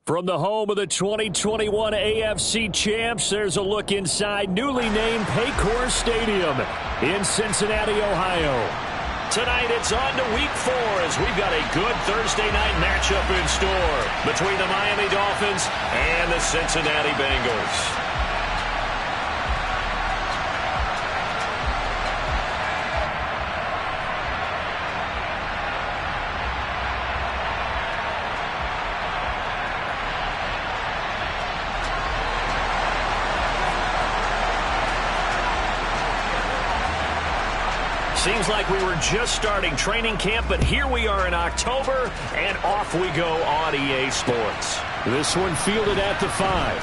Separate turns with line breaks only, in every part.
From the home of the 2021 AFC Champs, there's a look inside newly named Paycor Stadium in Cincinnati, Ohio. Tonight it's on to Week 4 as we've got a good Thursday night matchup in store between the Miami Dolphins and the Cincinnati Bengals. Seems like we were just starting training camp, but here we are in October, and off we go on EA Sports. This one fielded at the 5.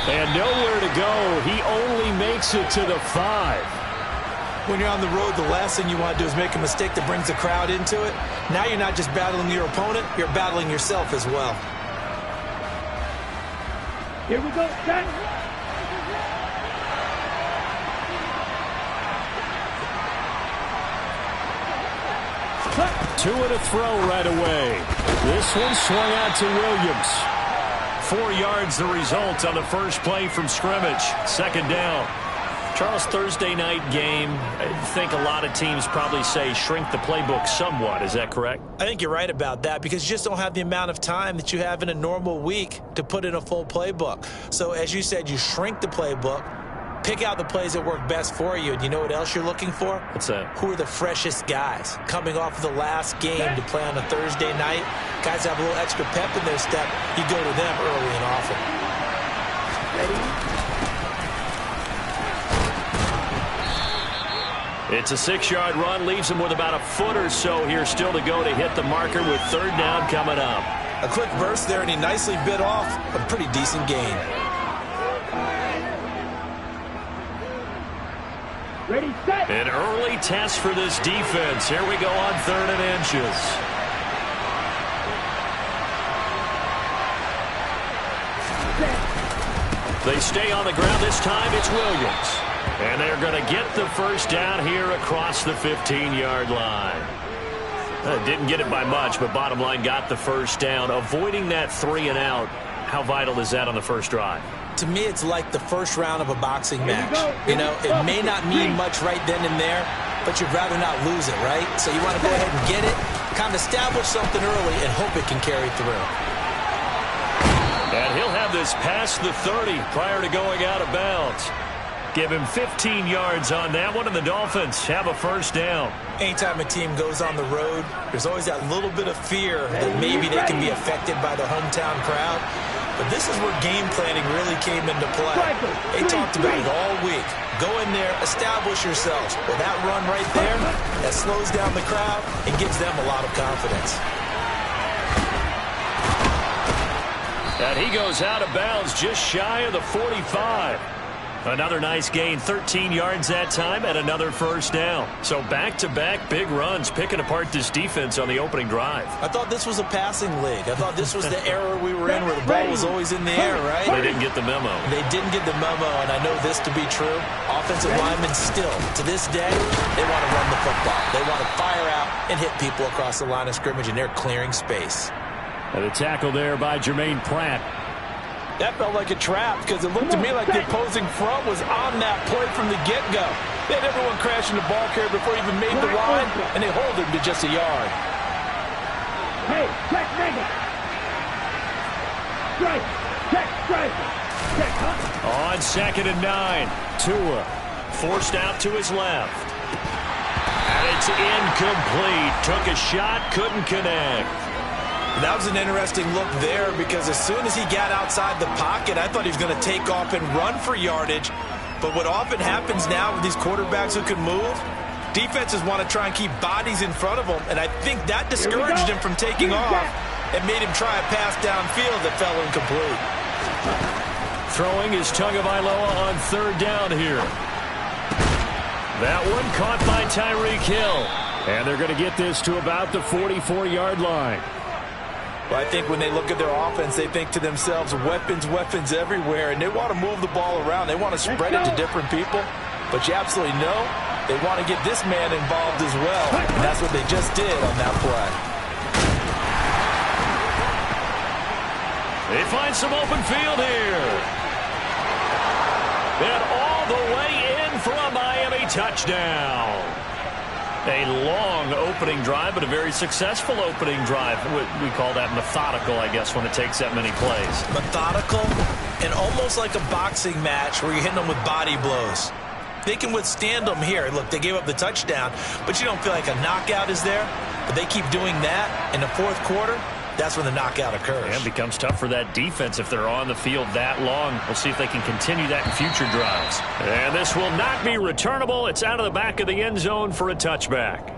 And nowhere to go. He only makes it to the 5.
When you're on the road, the last thing you want to do is make a mistake that brings the crowd into it. Now you're not just battling your opponent, you're battling yourself as well.
Here we go, set.
Two and a throw right away. This one swung out to Williams. 4 yards the result on the first play from scrimmage. Second down. Charles, Thursday night game, I think a lot of teams probably say shrink the playbook somewhat. Is that correct?
I think you're right about that because you just don't have the amount of time that you have in a normal week to put in a full playbook. So as you said, you shrink the playbook. Pick out the plays that work best for you. And you know what else you're looking for?
What's that?
Who are the freshest guys coming off of the last game to play on a Thursday night? Guys have a little extra pep in their step. You go to them early and often.
Ready? It's a 6-yard run. Leaves him with about a foot or so here still to go to hit the marker with third down coming up.
A quick burst there, and he nicely bit off a pretty decent gain.
Ready, set.
An early test for this defense. Here we go on 3rd and inches. They stay on the ground. This time it's Williams. And they're going to get the first down here across the 15-yard line. Didn't get it by much, but bottom line got the first down. Avoiding that 3 and out. How vital is that on the first drive?
To me, it's like the first round of a boxing match. You know, it may not mean much right then and there, but you'd rather not lose it, right? So you want to go ahead and get it, kind of establish something early, and hope it can carry through.
And he'll have this past the 30 prior to going out of bounds. Give him 15 yards on that one, and the Dolphins have a first down.
Anytime a team goes on the road, there's always that little bit of fear that maybe they can be affected by the hometown crowd. But this is where game planning really came into play. They talked about it all week. Go in there, establish yourselves. Well, that run right there, that slows down the crowd and gives them a lot of confidence.
And he goes out of bounds just shy of the 45. Another nice gain, 13 yards that time, and another first down. So back-to-back big runs, picking apart this defense on the opening drive.
I thought this was a passing league. I thought this was the era we were in where the ball was always in the air, right?
They didn't get the memo.
They didn't get the memo, and I know this to be true. Offensive linemen still, to this day, they want to run the football. They want to fire out and hit people across the line of scrimmage, and they're clearing space.
And a tackle there by Jermaine Pratt.
That felt like a trap because it looked to me like the opposing front was on that play from the get-go. They had everyone crashing the ball carrier before he even made the line, and they hold him to just a yard.
Hey, check, nigga. Strike, check, strike. Check, huh?
On 2nd and 9, Tua forced out to his left. And it's incomplete. Took a shot, couldn't connect.
That was an interesting look there because as soon as he got outside the pocket, I thought he was going to take off and run for yardage. But what often happens now with these quarterbacks who can move, defenses want to try and keep bodies in front of them, and I think that discouraged him from taking off and made him try a pass downfield that fell incomplete.
Throwing is Tagovailoa on 3rd down here. That one caught by Tyreek Hill. And they're going to get this to about the 44-yard line.
Well, I think when they look at their offense, they think to themselves, weapons, weapons everywhere, and they want to move the ball around. They want to spread it to different people, but you absolutely know they want to get this man involved as well, and that's what they just did on that play.
They find some open field here. And all the way in for a Miami touchdown. A long opening drive, but a very successful opening drive. We call that methodical, I guess, when it takes that many plays.
Methodical and almost like a boxing match where you're hitting them with body blows. They can withstand them here. Look, they gave up the touchdown, but you don't feel like a knockout is there. But they keep doing that in the fourth quarter. That's when the knockout occurs.
And it becomes tough for that defense if they're on the field that long. We'll see if they can continue that in future drives. And this will not be returnable. It's out of the back of the end zone for a touchback.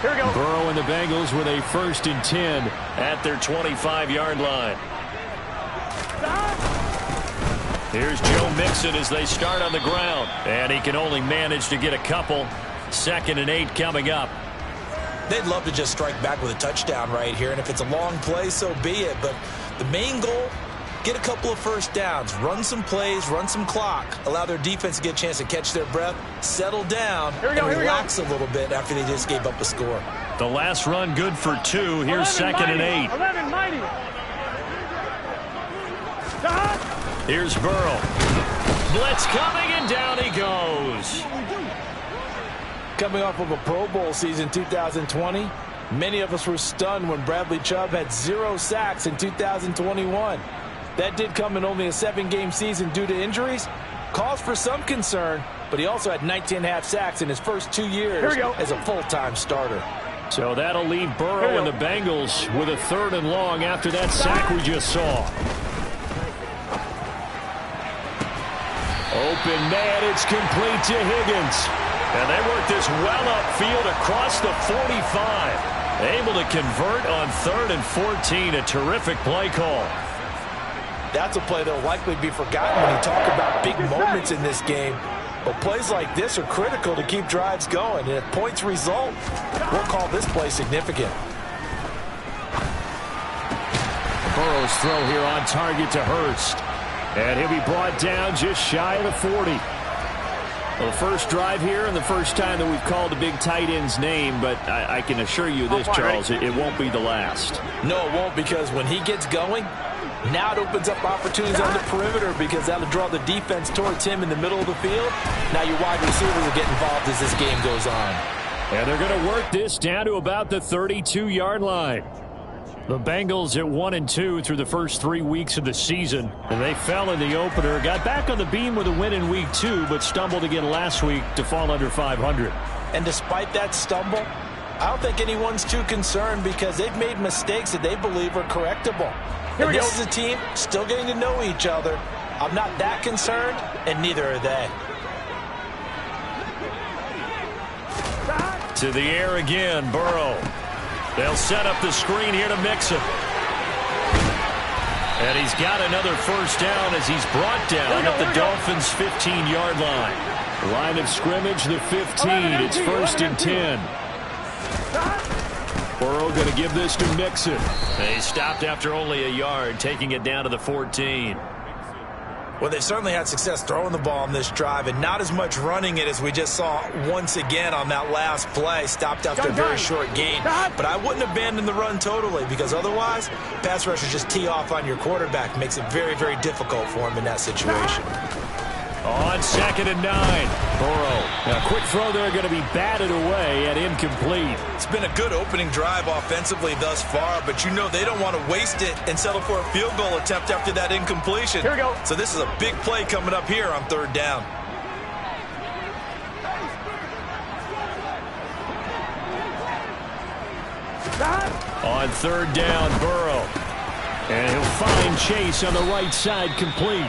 Here we go.
Burrow and the Bengals with a 1st and 10 at their 25-yard line. Here's Joe Mixon as they start on the ground. And he can only manage to get a couple. 2nd and 8 coming up.
They'd love to just strike back with a touchdown right here. And if it's a long play, so be it. But the main goal, get a couple of first downs, run some plays, run some clock, allow their defense to get a chance to catch their breath, settle down, and relax a little bit after they just gave up a score.
The last run good for 2. Here's 2nd and 8.
11 mighty.
Here's Burrow. Blitz coming, and down he goes.
Coming off of a Pro Bowl season 2020, many of us were stunned when Bradley Chubb had 0 sacks in 2021. That did come in only a 7-game season due to injuries. Cause for some concern, but he also had 19.5 sacks in his first 2 years as a full-time starter.
So that'll leave Burrow and the Bengals with a 3rd and long after that sack we just saw. Open man, it's complete to Higgins. And they work this well upfield across the 45. Able to convert on 3rd and 14. A terrific play call.
That's a play that will likely be forgotten when you talk about big moments in this game. But plays like this are critical to keep drives going. And if points result, we'll call this play significant.
Burrow's throw here on target to Hurst. And he'll be brought down just shy of the 40. Well, the first drive here and the first time that we've called a big tight end's name, but I can assure you this, Charles, it won't be the last.
No, it won't, because when he gets going, now it opens up opportunities on the perimeter because that'll draw the defense towards him in the middle of the field. Now your wide receivers will get involved as this game goes on.
And they're going to work this down to about the 32-yard line. The Bengals at 1-2 through the first 3 weeks of the season. And they fell in the opener, got back on the beam with a win in week 2, but stumbled again last week to fall under 500.
And despite that stumble, I don't think anyone's too concerned because they've made mistakes that they believe are correctable. And this is a team still getting to know each other. I'm not that concerned, and neither are they.
To the air again, Burrow. They'll set up the screen here to Mixon. And he's got another first down as he's brought down at the Dolphins' 15-yard line. Line of scrimmage, the 15. It's 1st and 10. Burrow going to give this to Mixon. They stopped after only a yard, taking it down to the 14.
Well, they certainly had success throwing the ball on this drive and not as much running it as we just saw once again on that last play. Stopped after a very short gain. But I wouldn't abandon the run totally because otherwise, pass rushers just tee off on your quarterback. Makes it very, very difficult for him in that situation.
On 2nd and 9, Burrow. A quick throw there going to be batted away and incomplete.
It's been a good opening drive offensively thus far, but you know they don't want to waste it and settle for a field goal attempt after that incompletion.
Here we go.
So this is a big play coming up here on 3rd down.
On 3rd down, Burrow. And he'll find Chase on the right side complete.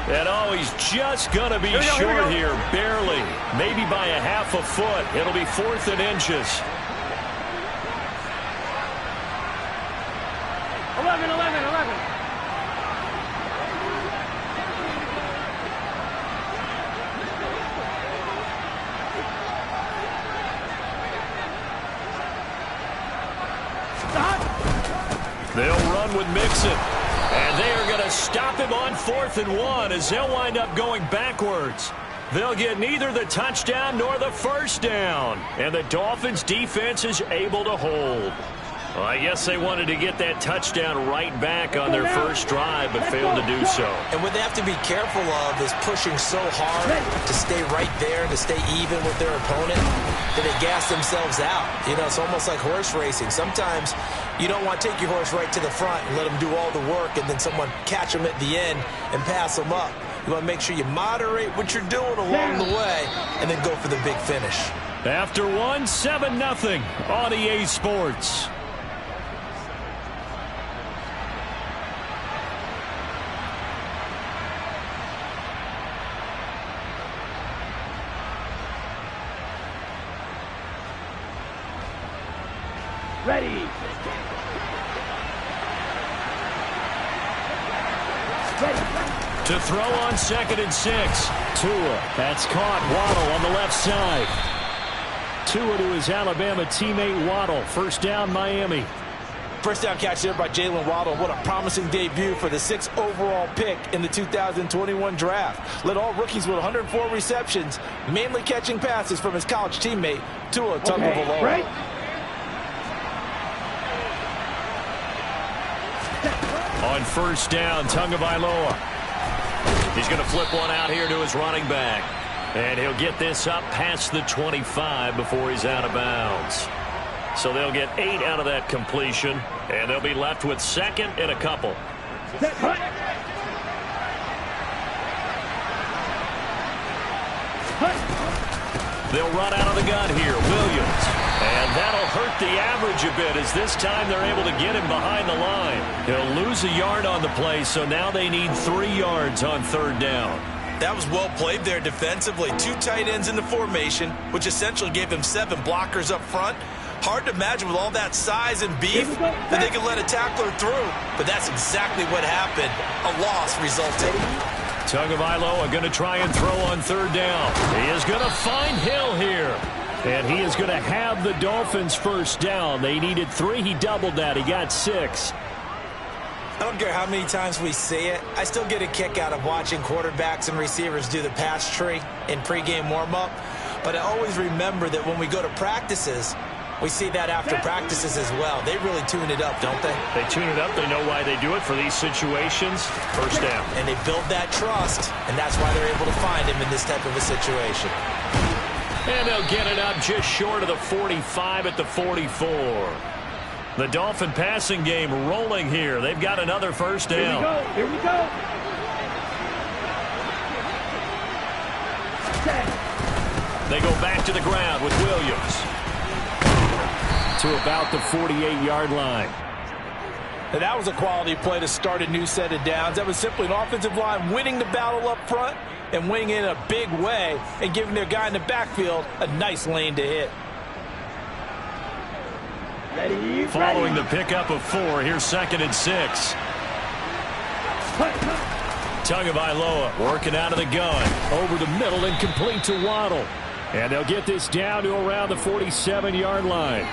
And oh, he's just going to be short here, barely. Maybe by a half a foot. It'll be 4th and inches.
11, 11, 11.
They'll run run with Mixon. And they are going to stop him on 4th and 1 as they'll wind up going backwards. They'll get neither the touchdown nor the first down. And the Dolphins' defense is able to hold. Well, I guess they wanted to get that touchdown right back on their first drive, but failed to do so.
And what they have to be careful of is pushing so hard to stay right there, to stay even with their opponent, that they gas themselves out. You know, it's almost like horse racing. Sometimes you don't want to take your horse right to the front and let them do all the work, and then someone catch them at the end and pass them up. You want to make sure you moderate what you're doing along the way and then go for the big finish.
After 7-0 on EA Sports.
Ready.
To throw on 2nd and 6. Tua, that's caught. Waddle on the left side. Tua to his Alabama teammate Waddle. First down, Miami.
First down catch there by Jalen Waddle. What a promising debut for the 6th overall pick in the 2021 draft. Led all rookies with 104 receptions, mainly catching passes from his college teammate, Tua Tagovailoa.
Right.
On first down, Tagovailoa. He's going to flip one out here to his running back. And he'll get this up past the 25 before he's out of bounds. So they'll get 8 out of that completion, and they'll be left with 2nd and a couple. They'll run out of the gun here. Williams. And that'll hurt the average a bit as this time they're able to get him behind the line. He'll lose a yard on the play, so now they need 3 yards on 3rd down.
That was well played there defensively. 2 tight ends in the formation, which essentially gave them 7 blockers up front. Hard to imagine with all that size and beef that they could let a tackler through. But that's exactly what happened. A loss resulted.
Tagovailoa going to try and throw on 3rd down. He is going to find Hill here. And he is going to have the Dolphins first down. They needed 3. He doubled that. He got 6.
I don't care how many times we see it. I still get a kick out of watching quarterbacks and receivers do the pass tree in pregame warm-up. But I always remember that when we go to practices, we see that after practices as well. They really tune it up, don't they?
They tune it up. They know why they do it for these situations. First down.
And they build that trust, and that's why they're able to find him in this type of a situation.
And they'll get it up just short of the 45 at the 44. The Dolphin passing game rolling here. They've got another first down.
Here we go.
They go back to the ground with Williams. To about the 48-yard line.
And that was a quality play to start a new set of downs. That was simply an offensive line winning the battle up front and winning in a big way and giving their guy in the backfield a nice lane to hit.
Ready.
Following the pickup of 4, here's 2nd and 6. Tagovailoa working out of the gun. Over the middle and complete to Waddle. And they'll get this down to around the 47-yard line.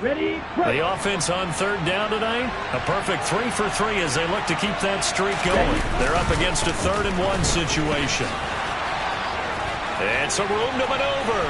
Ready.
The offense on 3rd down tonight, a perfect 3 for 3 as they look to keep that streak going. They're up against a 3rd and 1 situation. It's a room to maneuver.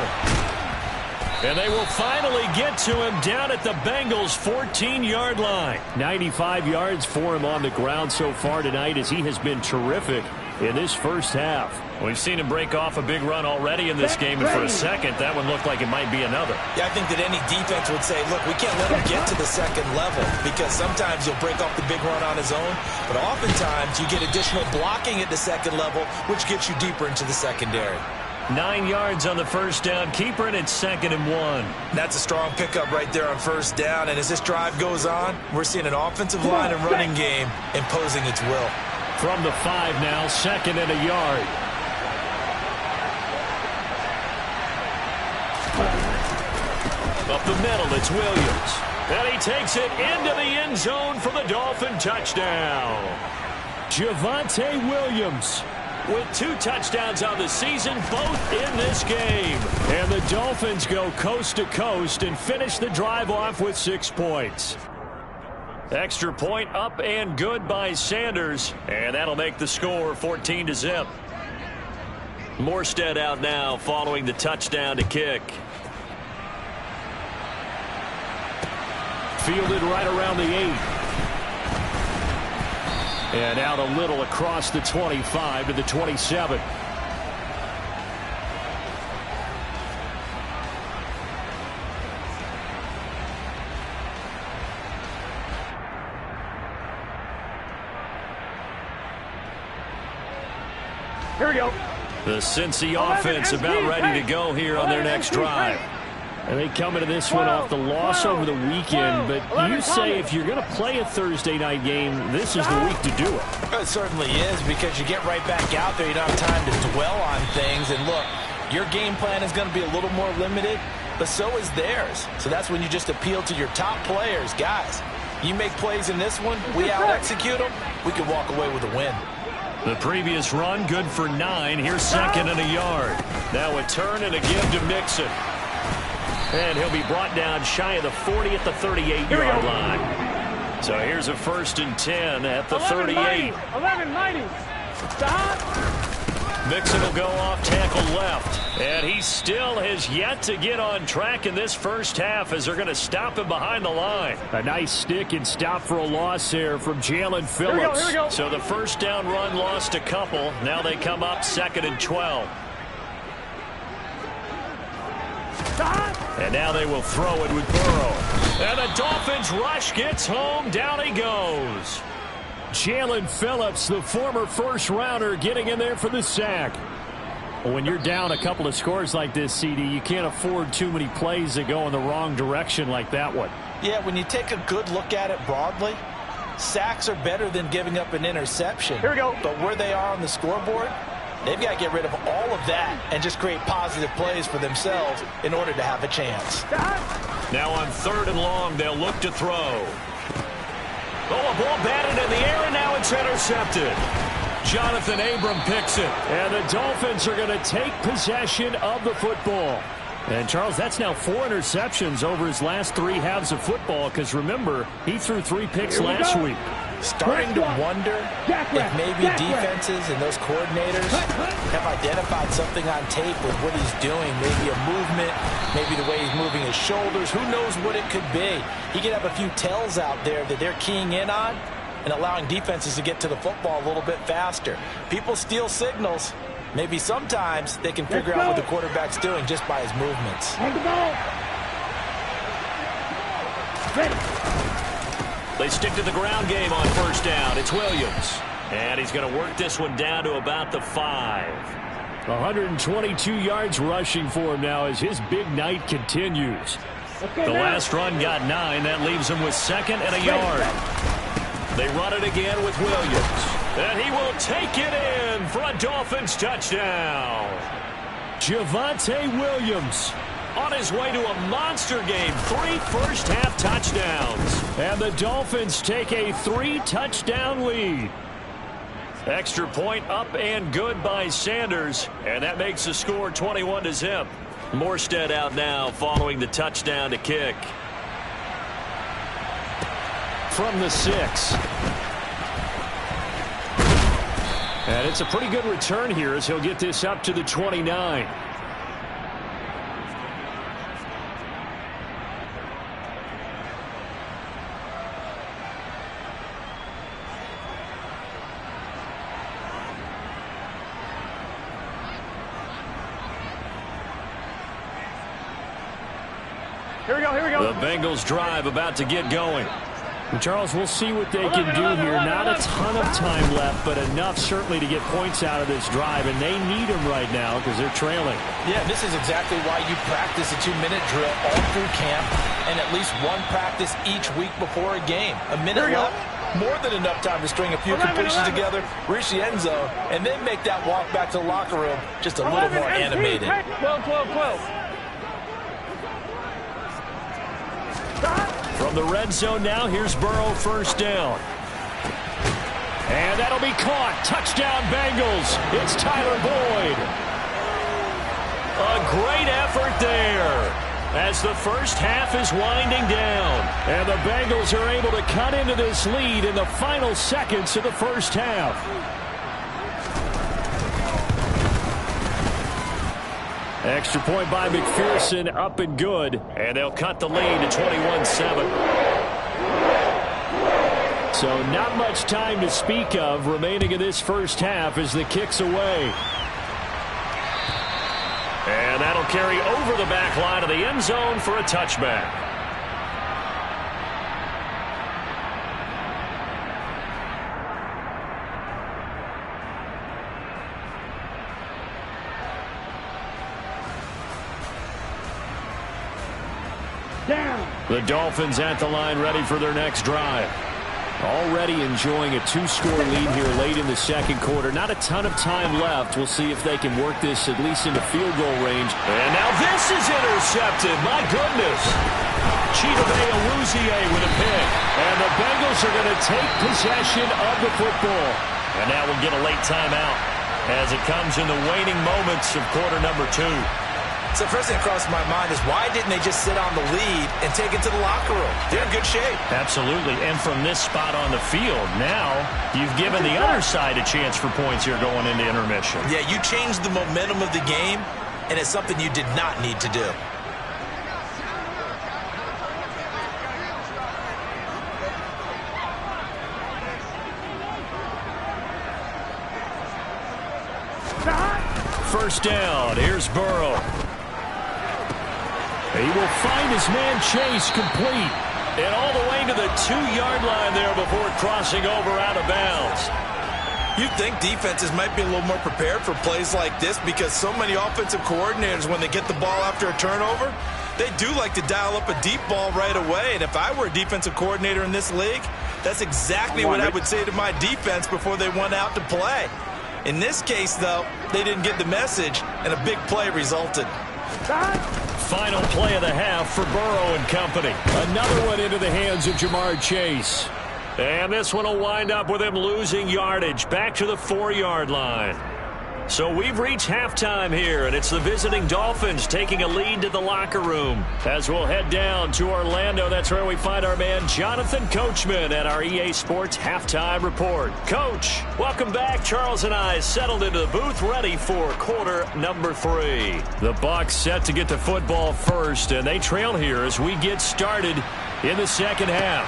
And they will finally get to him down at the Bengals' 14-yard line. 95 yards for him on the ground so far tonight as he has been terrific in this first half. We've seen him break off a big run already in this game, and for a second, that one looked like it might be another.
Yeah, I think that any defense would say, look, we can't let him get to the 2nd level because sometimes he'll break off the big run on his own, but oftentimes you get additional blocking at the 2nd level, which gets you deeper into the secondary.
9 yards on the first down. Keeper, and it's 2nd and 1.
That's a strong pickup right there on first down, and as this drive goes on, we're seeing an offensive line and running game imposing its will.
From the 5 now, 2nd and a yard. Up the middle, it's Williams. And he takes it into the end zone for the Dolphin touchdown. Javonte Williams with 2 touchdowns on the season, both in this game. And the Dolphins go coast to coast and finish the drive off with 6 points. Extra point up and good by Sanders, and that'll make the score 14-0. Morstead out now following the touchdown to kick. Fielded right around the 8. And out a little across the 25 to the 27.
Here we go.
The Cincy offense about ready to go here on their next drive. And they come into this one off the loss over the weekend, but you say if you're going to play a Thursday night game, this is the week to do it.
It certainly is, because you get right back out there. You don't have time to dwell on things. And look, your game plan is going to be a little more limited, but so is theirs. So that's when you just appeal to your top players. Guys, you make plays in this one, we out-execute them, we can walk away with a win.
The previous run, good for 9. Here's 2nd and a yard. Now a turn and a give to Mixon. And he'll be brought down shy of the 40 at the 38-yard line. So here's a 1st and 10 at the 38.
11-90. Stop.
Mixon will go off tackle left. And he still has yet to get on track in this first half as they're going to stop him behind the line. A nice stick and stop for a loss there from Jalen Phillips.
Here we go.
So the first down run lost a couple. Now they come up 2nd and 12. And now they will throw it with Burrow. And the Dolphins rush gets home. Down he goes. Jalen Phillips, the former first-rounder, getting in there for the sack. When you're down a couple of scores like this, CD, you can't afford too many plays that go in the wrong direction like that one.
Yeah, when you take a good look at it broadly, sacks are better than giving up an interception.
Here we go.
But where they are on the scoreboard, they've got to get rid of all of that and just create positive plays for themselves in order to have a chance.
Now on 3rd and long, they'll look to throw. Oh, a ball batted in the air, and now it's intercepted. Jonathan Abram picks it. And the Dolphins are going to take possession of the football. And, Charles, that's now 4 interceptions over his last 3 halves of football, because, remember, he threw 3 picks last week.
Starting to wonder if maybe defenses and those coordinators have identified something on tape with what he's doing. Maybe a movement, maybe the way he's moving his shoulders. Who knows what it could be? He could have a few tells out there that they're keying in on and allowing defenses to get to the football a little bit faster. People steal signals. Maybe sometimes they can figure out what the quarterback's doing just by his movements.
Hold the ball. Ready.
They stick to the ground game on 1st down. It's Williams. And he's going to work this one down to about the 5. 122 yards rushing for him now as his big night continues. The last run got 9. That leaves him with 2nd and a yard. They run it again with Williams. And he will take it in for a Dolphins touchdown. Javonte Williams on his way to a monster game. 3 first-half touchdowns. And the Dolphins take a 3-touchdown lead. Extra point up and good by Sanders. And that makes the score 21-0. Morstead out now following the touchdown to kick. From the 6. And it's a pretty good return here as he'll get this up to the 29.
Here we go, here we go.
The Bengals drive about to get going. And Charles, we'll see what they can do here. Not a ton of time left, but enough certainly to get points out of this drive, and they need them right now because they're trailing.
Yeah, this is exactly why you practice a 2-minute drill all through camp and at least one practice each week before a game. A minute left, more than enough time to string a few completions together, reach the end zone, and then make that walk back to the locker room just a little more animated.
12, 12, 12.
From the red zone now, here's Burrow 1st down. And that'll be caught. Touchdown, Bengals. It's Tyler Boyd. A great effort there as the first half is winding down. And the Bengals are able to cut into this lead in the final seconds of the first half. Extra point by McPherson, up and good. And they'll cut the lead to 21-7. So not much time to speak of remaining in this first half as the kick's away. And that'll carry over the back line of the end zone for a touchback.
Down.
The Dolphins at the line ready for their next drive. Already enjoying a 2-score lead here late in the second quarter. Not a ton of time left. We'll see if they can work this at least into field goal range. And now this is intercepted. My goodness. Chidobe Awuzie with a pick. And the Bengals are going to take possession of the football. And now we'll get a late timeout as it comes in the waning moments of quarter number 2.
So first thing that crossed my mind is why didn't they just sit on the lead and take it to the locker room? They're in good shape.
Absolutely. And from this spot on the field, now you've given the other side a chance for points here going into intermission.
Yeah, you changed the momentum of the game, and it's something you did not need to do.
First down. Here's Burrow. He will find his man Chase complete. And all the way to the 2-yard line there before crossing over out of bounds.
You'd think defenses might be a little more prepared for plays like this because so many offensive coordinators, when they get the ball after a turnover, they do like to dial up a deep ball right away. And if I were a defensive coordinator in this league, that's exactly what I would say to my defense before they went out to play. In this case, though, they didn't get the message, and a big play resulted.
Final play of the half for Burrow and company. Another one into the hands of Jamar Chase. And this one will wind up with him losing yardage back to the 4-yard line. So we've reached halftime here, and it's the visiting Dolphins taking a lead to the locker room. As we'll head down to Orlando, that's where we find our man Jonathan Coachman at our EA Sports Halftime Report. Coach, welcome back. Charles and I settled into the booth ready for quarter number 3. The Bucs set to get the football first, and they trail here as we get started in the second half.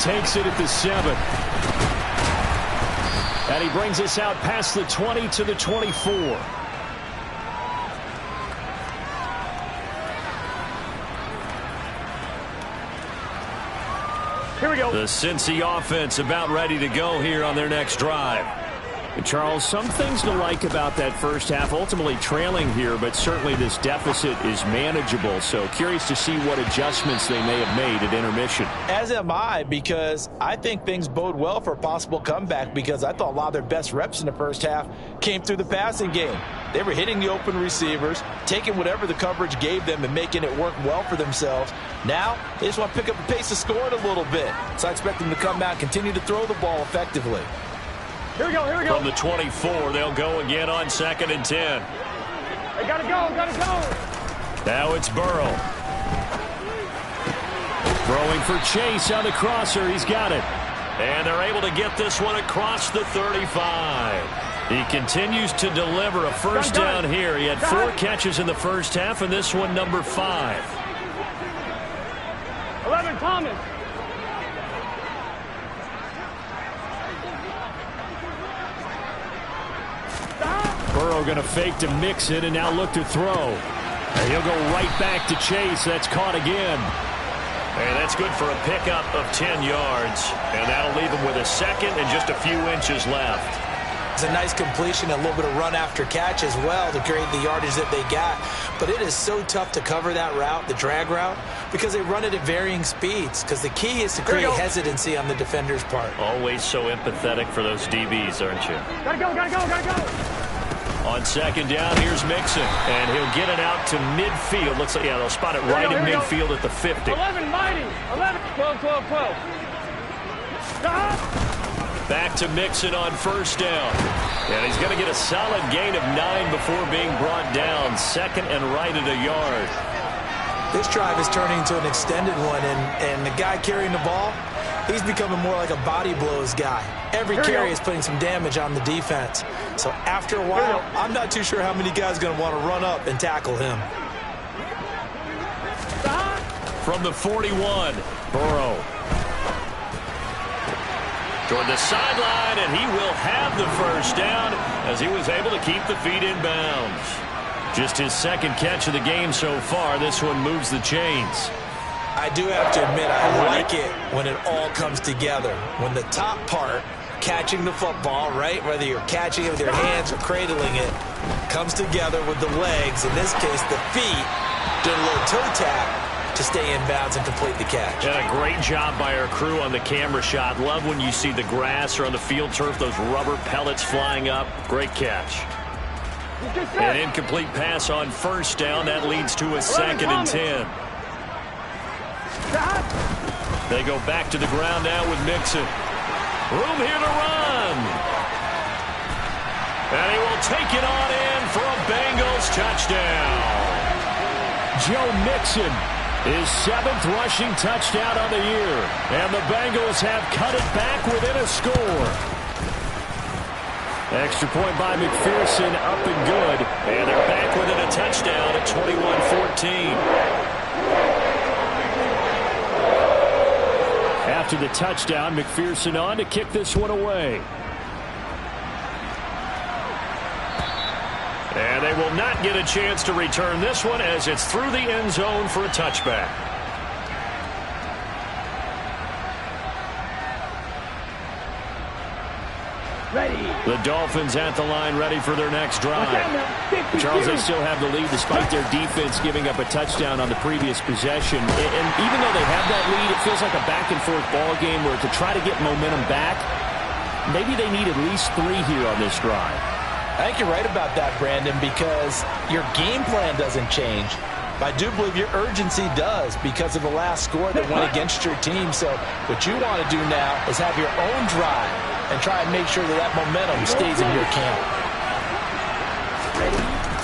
Takes it at the 7. And he brings us out past the 20 to the 24.
Here we go.
The Cincy offense about ready to go here on their next drive. And Charles, some things to like about that first half. Ultimately trailing here, but certainly this deficit is manageable. So curious to see what adjustments they may have made at intermission.
As am I, because I think things bode well for a possible comeback, because I thought a lot of their best reps in the first half came through the passing game. They were hitting the open receivers, taking whatever the coverage gave them and making it work well for themselves. Now, they just want to pick up the pace of scoring a little bit. So I expect them to come out and continue to throw the ball effectively.
Here we go, here we go.
From the 24, they'll go again on 2nd and 10.
They gotta go, gotta go.
Now it's Burrow. Throwing for Chase on the crosser. He's got it. And they're able to get this one across the 35. He continues to deliver a first down here. He had 4 catches in the first half, and this one number 5.
11, Thomas.
Burrow going to fake to mix it and now look to throw. And he'll go right back to Chase. That's caught again. And that's good for a pickup of 10 yards. And that'll leave him with a second and just a few inches left.
It's a nice completion, a little bit of run after catch as well to create the yardage that they got. But it is so tough to cover that route, the drag route, because they run it at varying speeds. Because the key is to create hesitancy on the defender's part.
Always so empathetic for those DBs, aren't you?
Gotta go, gotta go, gotta go.
On 2nd down, here's Mixon. And he'll get it out to midfield. Looks like, yeah, they'll spot it right in midfield at the 50.
11, mighty. 11, 12, 12, 12. Stop.
Back to Mixon on first down. And he's going to get a solid gain of 9 before being brought down. Second and right at a yard.
This drive is turning into an extended one, and the guy carrying the ball, he's becoming more like a body blows guy. Every carry is putting some damage on the defense. So after a while, I'm not too sure how many guys are going to want to run up and tackle him.
From the 41, Burrow. Toward the sideline, and he will have the first down as he was able to keep the feet in bounds. Just his second catch of the game so far. This one moves the chains.
I do have to admit, I like it when it all comes together. When the top part, catching the football, right, whether you're catching it with your hands or cradling it, comes together with the legs, in this case the feet, doing a little toe tap to stay in bounds and complete the catch.
And a great job by our crew on the camera shot. Love when you see the grass or on the field turf, those rubber pellets flying up. Great catch. An incomplete pass on first down. That leads to a 2nd and 10. They go back to the ground now with Mixon. Room here to run. And he will take it on in for a Bengals touchdown. Joe Mixon, his 7th rushing touchdown on the year. And the Bengals have cut it back within a score. Extra point by McPherson, up and good. And they're back within a touchdown at 21-14. After the touchdown, McPherson on to kick this one away. And they will not get a chance to return this one as it's through the end zone for a touchback.
Ready.
The Dolphins at the line, ready for their next drive. Charles, they still have the lead despite their defense giving up a touchdown on the previous possession. And even though they have that lead, it feels like a back-and-forth ball game where to try to get momentum back, maybe they need at least 3 here on this drive.
I think you're right about that, Brandon, because your game plan doesn't change. I do believe your urgency does because of the last score that went against your team. So what you want to do now is have your own drive and try and make sure that momentum stays in your camp.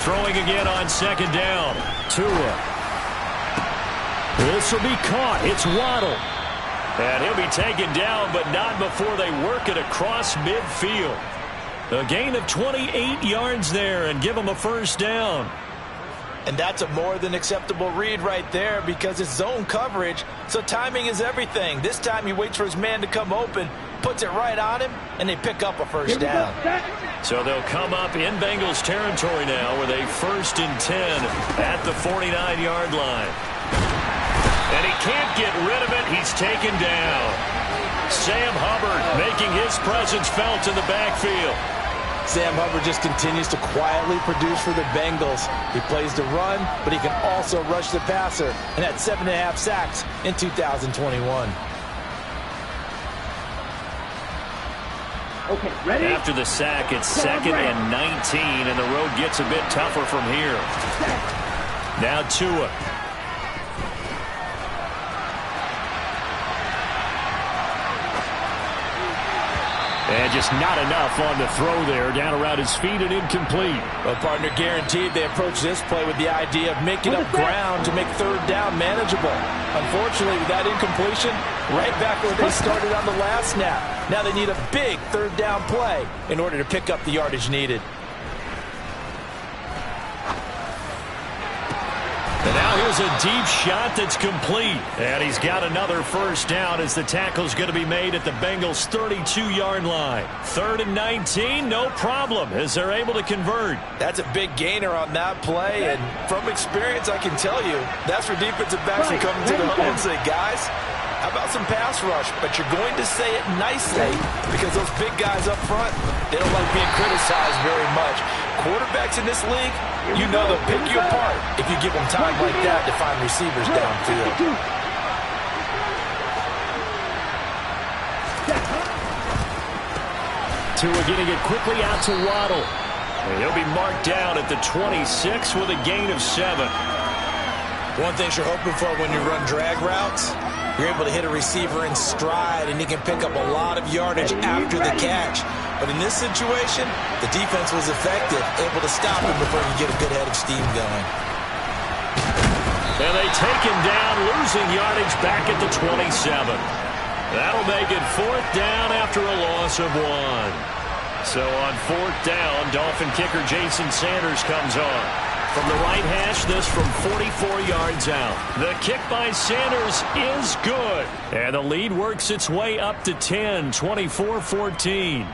Throwing again on 2nd down. Tua. This will be caught. It's Waddle. And he'll be taken down, but not before they work it across midfield. A gain of 28 yards there and give him a first down.
And that's a more than acceptable read right there because it's zone coverage, so timing is everything. This time he waits for his man to come open, puts it right on him, and they pick up a first down.
So they'll come up in Bengals territory now with a 1st and 10 at the 49-yard line. And he can't get rid of it. He's taken down. Sam Hubbard making his presence felt in the backfield.
Sam Hubbard just continues to quietly produce for the Bengals. He plays the run, but he can also rush the passer, and had 7.5 sacks in 2021.
Okay, ready?
After the sack, it's 2nd and 19, and the road gets a bit tougher from here. Now Tua. And just not enough on the throw there. Down around his feet and incomplete.
Well, partner, guaranteed they approach this play with the idea of making up ground to make 3rd down manageable. Unfortunately, with that incompletion, right back where they started on the last snap. Now they need a big 3rd down play in order to pick up the yardage needed.
And now here's a deep shot that's complete. And he's got another first down as the tackle's going to be made at the Bengals' 32-yard line. 3rd and 19, no problem, as they're able to convert.
That's a big gainer on that play, and from experience, I can tell you, that's for defensive backs to come into the huddle and say, guys, how about some pass rush? But you're going to say it nicely because those big guys up front, they don't like being criticized very much. Quarterbacks in this league, you know they'll pick you apart if you give them time like that to find receivers downfield.
Tua getting it quickly out to Waddle. And he'll be marked down at the 26 with a gain of 7.
One thing you're hoping for when you run drag routes, You're able to hit a receiver in stride, and he can pick up a lot of yardage after the catch. But in this situation, the defense was effective, able to stop him before he could get a good head of steam going.
And they take him down, losing yardage back at the 27. That'll make it 4th down after a loss of 1. So on 4th down, Dolphin kicker Jason Sanders comes on. From the right hash, this from 44 yards out. The kick by Sanders is good. And the lead works its way up to 10, 24-14.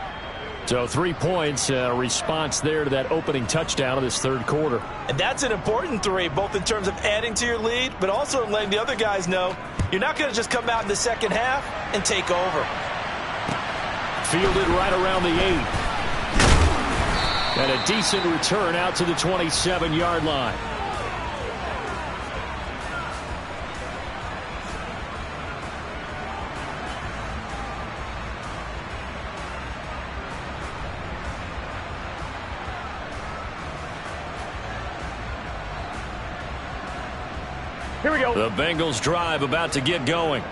So 3 points, a response there to that opening touchdown of this third quarter.
And that's an important 3, both in terms of adding to your lead, but also in letting the other guys know you're not going to just come out in the second half and take over.
Fielded right around the 8. And a decent return out to the 27-yard line.
Here we go.
The Bengals drive about to get going.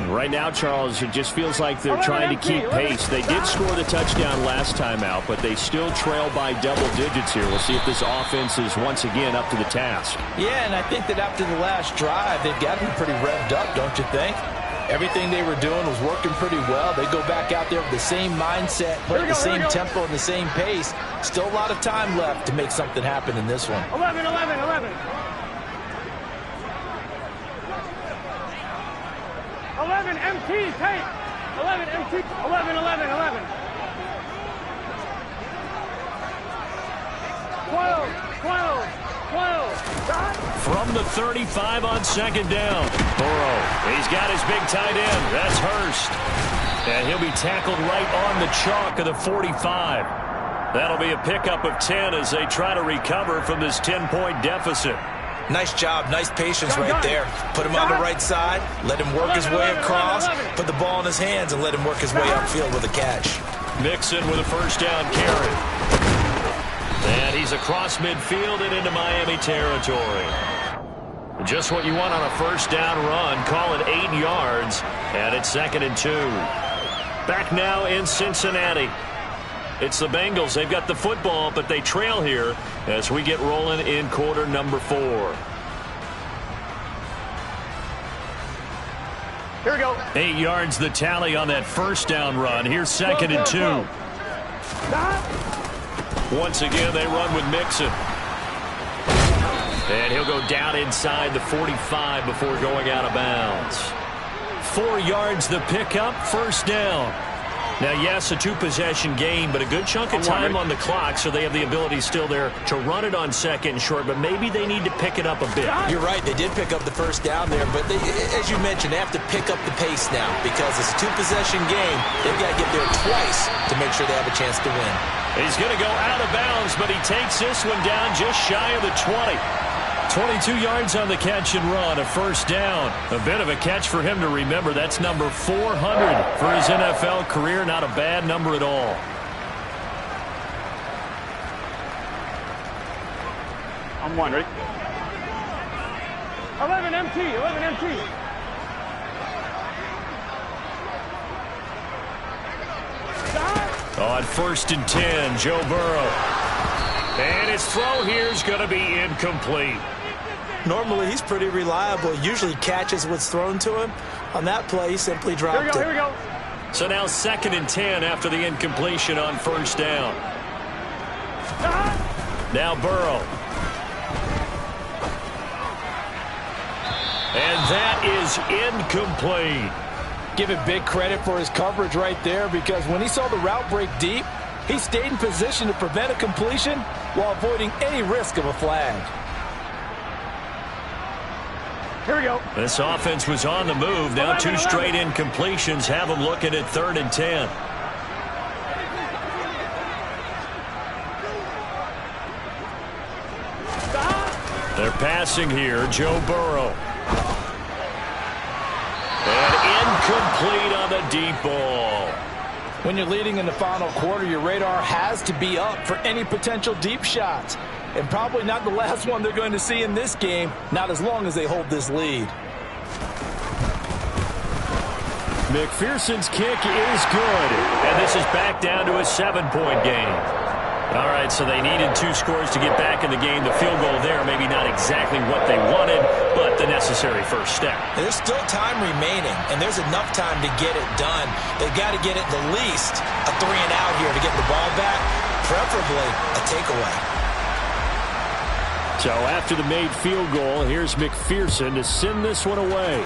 Right now, Charles, it just feels like they're trying to keep pace. They did score the touchdown last time out, but they still trail by double digits here. We'll see if this offense is once again up to the task.
Yeah, and I think that after the last drive, they've got to be pretty revved up, don't you think? Everything they were doing was working pretty well. They go back out there with the same mindset, play at the same tempo and the same pace. Still a lot of time left to make something happen in this one.
11, 11, 11. 11 MT, take. 11 MT, 11, 11, 11. 12, 12, 12.
From the 35 on 2nd down. Burrow, he's got his big tight end. That's Hurst. And he'll be tackled right on the chalk of the 45. That'll be a pickup of 10 as they try to recover from this 10-point deficit.
Nice job, nice patience right there. Put him on the right side, let him work his way across, put the ball in his hands, and let him work his way upfield with a catch.
Mixon with a 1st down carry. And he's across midfield and into Miami territory. Just what you want on a 1st down run. Call it 8 yards, and it's 2nd and 2. Back now in Cincinnati. It's the Bengals. They've got the football, but they trail here as we get rolling in quarter number 4.
Here we go.
8 yards the tally on that 1st down run. Here's 2nd and 2. Once again, they run with Mixon. And he'll go down inside the 45 before going out of bounds. 4 yards the pickup, 1st down. Now, yes, a 2-possession game, but a good chunk of time on the clock, so they have the ability still there to run it on 2nd and short, but maybe they need to pick it up a bit.
You're right, they did pick up the 1st down there, but they, as you mentioned, they have to pick up the pace now because it's a 2-possession game. They've got to get there twice to make sure they have a chance to win.
He's going to go out of bounds, but he takes this one down just shy of the 20. 22 yards on the catch and run, a 1st down. A bit of a catch for him to remember. That's number 400 for his NFL career. Not a bad number at all.
I'm wondering. 11 MT, 11 MT.
On 1st and 10, Joe Burrow. And his throw here is going to be incomplete.
Normally, he's pretty reliable. Usually catches what's thrown to him. On that play, he simply dropped it.
Here we go.
So now 2nd and 10 after the incompletion on 1st down. Now Burrow. And that is incomplete.
Give him big credit for his coverage right there because when he saw the route break deep, he stayed in position to prevent a completion while avoiding any risk of a flag.
Here we go.
This offense was on the move. Now 2 straight incompletions have them looking at 3rd and 10. They're passing here. Joe Burrow. And incomplete on the deep ball.
When you're leading in the final quarter, your radar has to be up for any potential deep shots. And probably not the last one they're going to see in this game, not as long as they hold this lead.
McPherson's kick is good. And this is back down to a 7-point game. All right, so they needed 2 scores to get back in the game. The field goal there, maybe not exactly what they wanted, but the necessary first step.
There's still time remaining, and there's enough time to get it done. They've got to get it the least a 3-and-out here to get the ball back, preferably a takeaway.
So after the made field goal, here's McPherson to send this one away.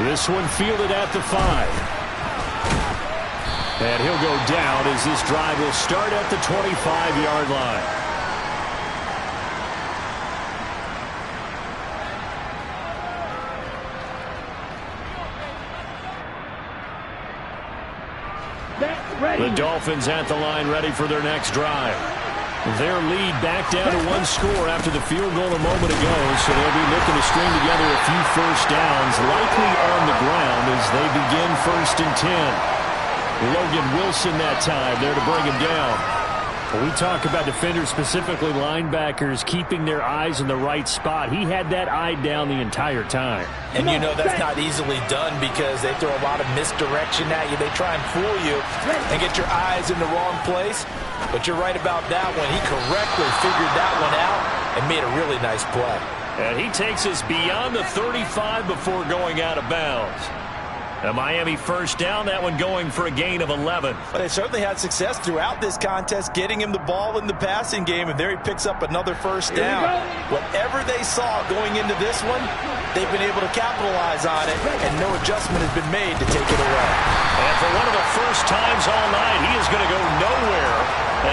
This one fielded at the 5. And he'll go down as this drive will start at the 25-yard line. The Dolphins at the line ready for their next drive. Their lead back down to 1 score after the field goal a moment ago, so they'll be looking to string together a few first downs, likely on the ground as they begin 1st and 10. Logan Wilson that time there to bring him down. When we talk about defenders, specifically linebackers, keeping their eyes in the right spot, he had that eye down the entire time.
And you know that's not easily done because they throw a lot of misdirection at you. They try and fool you and get your eyes in the wrong place. But you're right about that one. He correctly figured that one out and made a really nice play.
And he takes us beyond the 35 before going out of bounds. A Miami first down, that one going for a gain of 11.
But they certainly had success throughout this contest, getting him the ball in the passing game, and there he picks up another first down. Whatever they saw going into this one, they've been able to capitalize on it, and no adjustment has been made to take it away.
And for one of the first times all night, he is going to go nowhere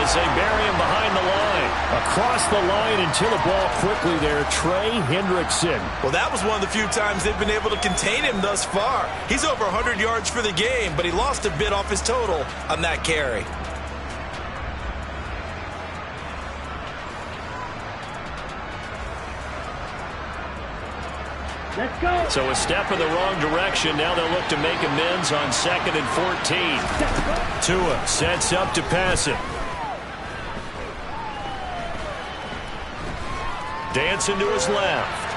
as they bury him behind the line. Across the line until the ball quickly there, Trey Hendrickson.
Well, that was one of the few times they've been able to contain him thus far. He's over 100 yards for the game, but he lost a bit off his total on that carry.
Let's go.
So a step in the wrong direction. Now they'll look to make amends on 2nd and 14. Tua sets up to pass it. Dancing to his left.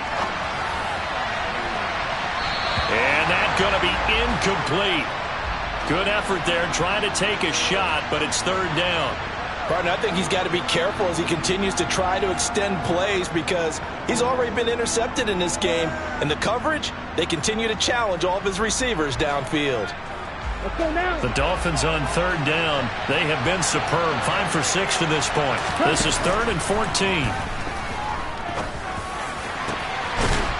And that's going to be incomplete. Good effort there trying to take a shot, but it's 3rd down.
Partner, I think he's got to be careful as he continues to try to extend plays because he's already been intercepted in this game. And the coverage, they continue to challenge all of his receivers downfield.
Let's go now.
The Dolphins on 3rd down. They have been superb. 5 for 6 to this point. This is 3rd and 14.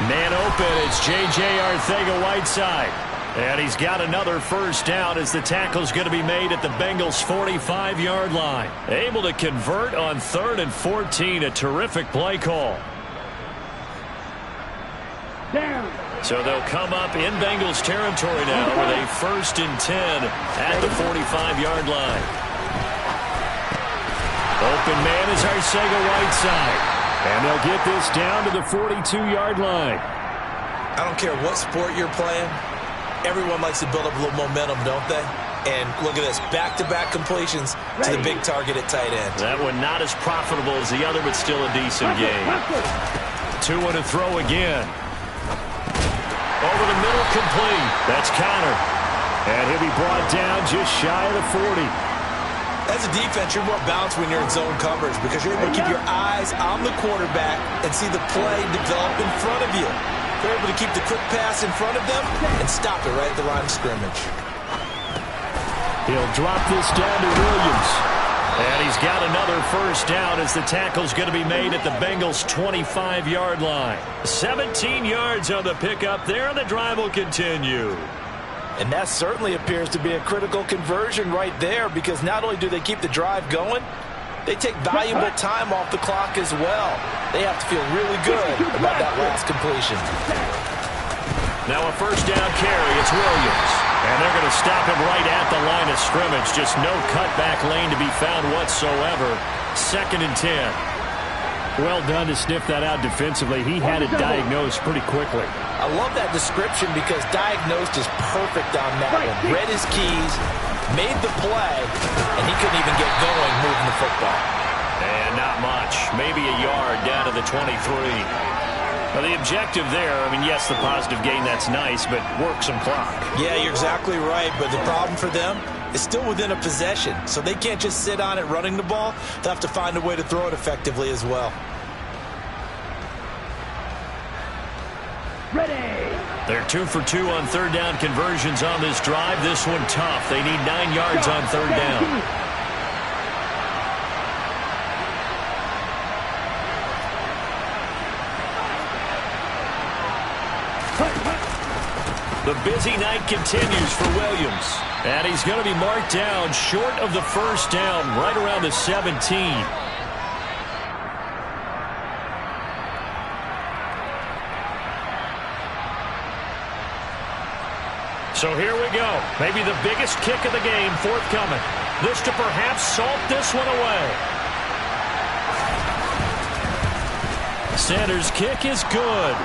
Man open, it's J.J. Arcega-Whiteside. And he's got another first down as the tackle's going to be made at the Bengals' 45-yard line. Able to convert on 3rd and 14, a terrific play call.
Down.
So they'll come up in Bengals territory now with a 1st and 10 at the 45-yard line. Open man is Arcega-Whiteside. And they'll get this down to the 42-yard line.
I don't care what sport you're playing. Everyone likes to build up a little momentum, don't they? And look at this, back-to-back completions to the big target at tight end.
That one not as profitable as the other, but still a decent game. 2 to throw again. Over the middle, complete. That's Connor. And he'll be brought down just shy of the 40.
As a defense, you're more balanced when you're in zone coverage because you're able to keep your eyes on the quarterback and see the play develop in front of you. They're able to keep the quick pass in front of them and stop it right at the line of scrimmage.
He'll drop this down to Williams. And he's got another first down as the tackle's going to be made at the Bengals' 25-yard line. 17 yards on the pickup there, and the drive will continue.
And that certainly appears to be a critical conversion right there because not only do they keep the drive going, they take valuable time off the clock as well. They have to feel really good about that last completion.
Now a first down carry, it's Williams. And they're going to stop him right at the line of scrimmage. Just no cutback lane to be found whatsoever. 2nd and 10. Well done to sniff that out defensively. He had it diagnosed pretty quickly.
I love that description because diagnosed is perfect on that one. Read his keys, made the play, and he couldn't even get going moving the football.
And not much. Maybe a yard down to the 23. Well, the objective there, I mean, yes, the positive gain, that's nice, but work some clock.
Yeah, you're exactly right, but the problem for them is still within a possession, so they can't just sit on it running the ball. They'll have to find a way to throw it effectively as well.
Ready.
They're 2 for 2 on third down conversions on this drive. This one tough. They need 9 yards on third down. The busy night continues for Williams. And he's going to be marked down short of the first down, right around the 17. So here we go. Maybe the biggest kick of the game forthcoming. This to perhaps salt this one away. Sanders' kick is good.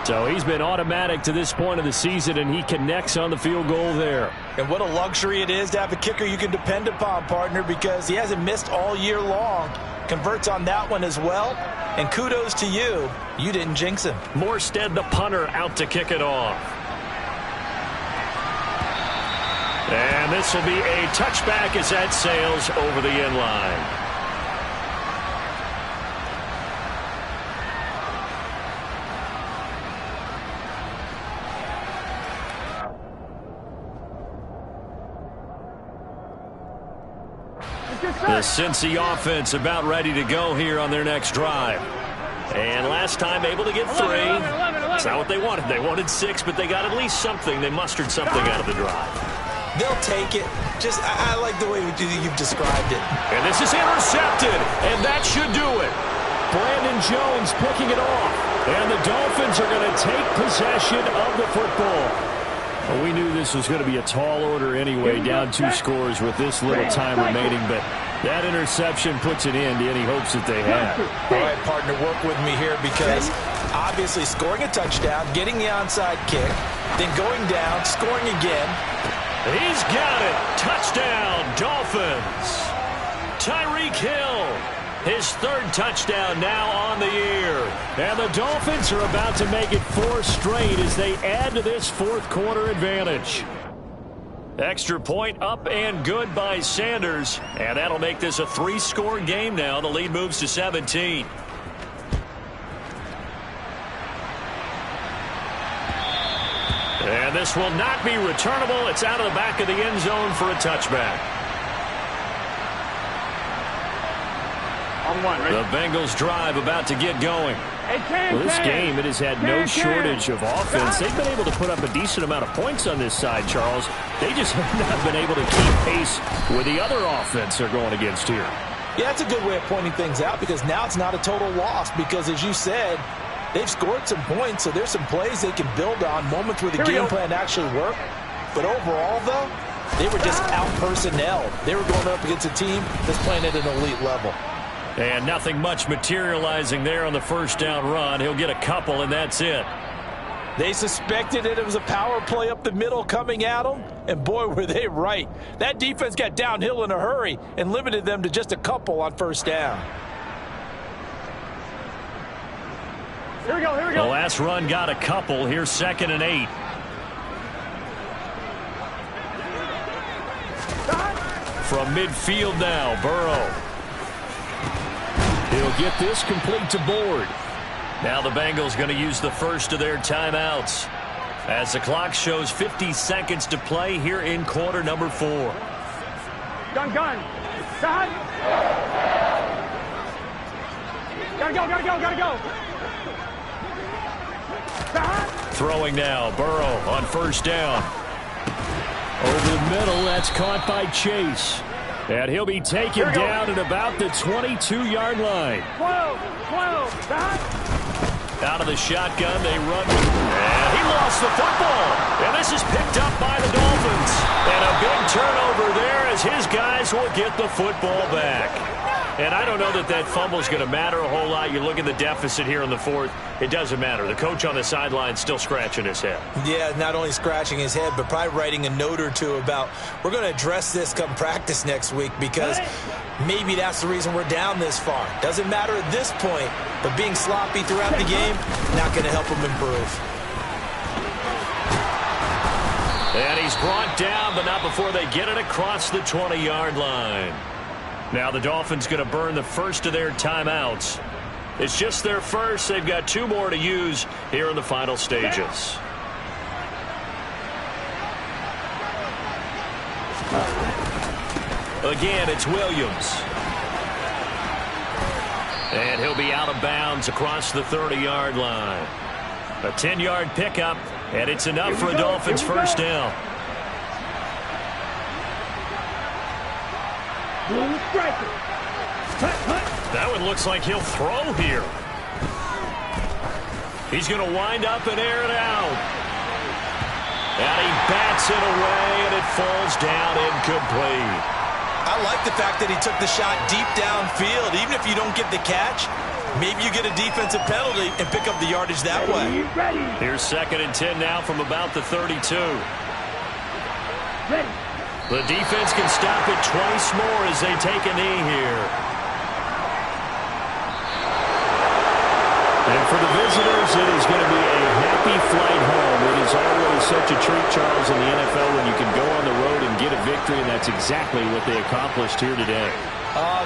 So he's been automatic to this point of the season, and he connects on the field goal there.
And what a luxury it is to have a kicker you can depend upon, partner, because he hasn't missed all year long. Converts on that one as well. And kudos to you. You didn't jinx him.
Morstead, the punter, out to kick it off. And this will be a touchback as that sails over the end line. The Cincy offense about ready to go here on their next drive. And last time able to get 3. It's not what they wanted. They wanted 6, but they got at least something. They mustered something out of the drive.
They'll take it. Just, I like the way you've described it.
And this is intercepted, and that should do it. Brandon Jones picking it off. And the Dolphins are going to take possession of the football. Well, we knew this was going to be a tall order anyway, down 2 scores with this little time remaining, but that interception puts an end to any hopes that they had.
All right, partner, work with me here because obviously scoring a touchdown, getting the onside kick, then going down, scoring again.
He's got it. Touchdown, Dolphins. Tyreek Hill, his 3rd touchdown now on the year. And the Dolphins are about to make it 4 straight as they add to this 4th quarter advantage. Extra point up and good by Sanders. And that'll make this a 3-score game now. The lead moves to 17. And this will not be returnable. It's out of the back of the end zone for a touchback.
On 1, right?
The Bengals drive about to get going. Well, this game, it has had no shortage of offense. They've been able to put up a decent amount of points on this side, Charles. They just have not been able to keep pace with the other offense they're going against here.
Yeah, that's a good way of pointing things out because now it's not a total loss because, as you said, they've scored some points, so there's some plays they can build on, moments where the game plan actually worked. But overall, though, they were just out-personnelled. They were going up against a team that's playing at an elite level.
And nothing much materializing there on the first down run. He'll get a couple, and that's it.
They suspected it was a power play up the middle coming at them, and boy, were they right. That defense got downhill in a hurry and limited them to just a couple on first down.
Here we go, here we go.
The last run got a couple. Here's 2nd and 8. From midfield now, Burrow. He'll get this complete to board. Now the Bengals going to use the first of their timeouts as the clock shows 50 seconds to play here in quarter number 4.
Gun. Side. Gotta go. Side.
Throwing now, Burrow on first down. Over the middle, that's caught by Chase. And he'll be taken down at about the 22-yard line.
12, side.
Out of the shotgun, they run. And he lost the football. And this is picked up by the Dolphins. And a big turnover there as his guys will get the football back. And I don't know that that fumble is going to matter a whole lot. You look at the deficit here in the fourth. It doesn't matter. The coach on the sideline is still scratching his head.
Yeah, not only scratching his head, but probably writing a note or two about, we're going to address this come practice next week because maybe that's the reason we're down this far. Doesn't matter at this point, but being sloppy throughout the game, not going to help him improve.
And he's brought down, but not before they get it across the 20-yard line. Now the Dolphins going to burn the first of their timeouts. It's just their first. They've got 2 more to use here in the final stages. Again, it's Williams. And he'll be out of bounds across the 30-yard line. A 10-yard pickup, and it's enough for a Dolphins first down. That one looks like he'll throw here. He's going to wind up and air it out. And he bats it away, and it falls down incomplete.
I like the fact that he took the shot deep downfield. Even if you don't get the catch, maybe you get a defensive penalty and pick up the yardage that way.
Here's 2nd and 10 now from about the 32. The defense can stop it twice more as they take a knee here. And for the visitors, it is going to be a happy flight home. It is always such a treat, Charles, in the NFL when you can go on the road and get a victory, and that's exactly what they accomplished here today.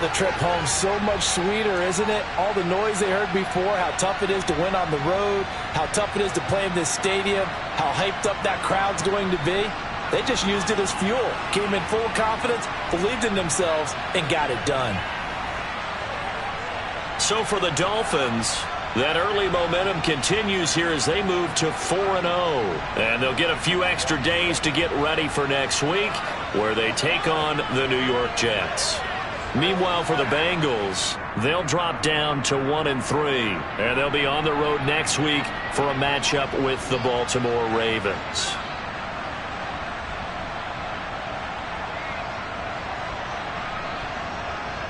The trip home so much sweeter, isn't it? All the noise they heard before, how tough it is to win on the road, how tough it is to play in this stadium, how hyped up that crowd's going to be. They just used it as fuel, came in full confidence, believed in themselves, and got it done.
So for the Dolphins, that early momentum continues here as they move to 4-0. And they'll get a few extra days to get ready for next week, where they take on the New York Jets. Meanwhile, for the Bengals, they'll drop down to 1-3. And they'll be on the road next week for a matchup with the Baltimore Ravens.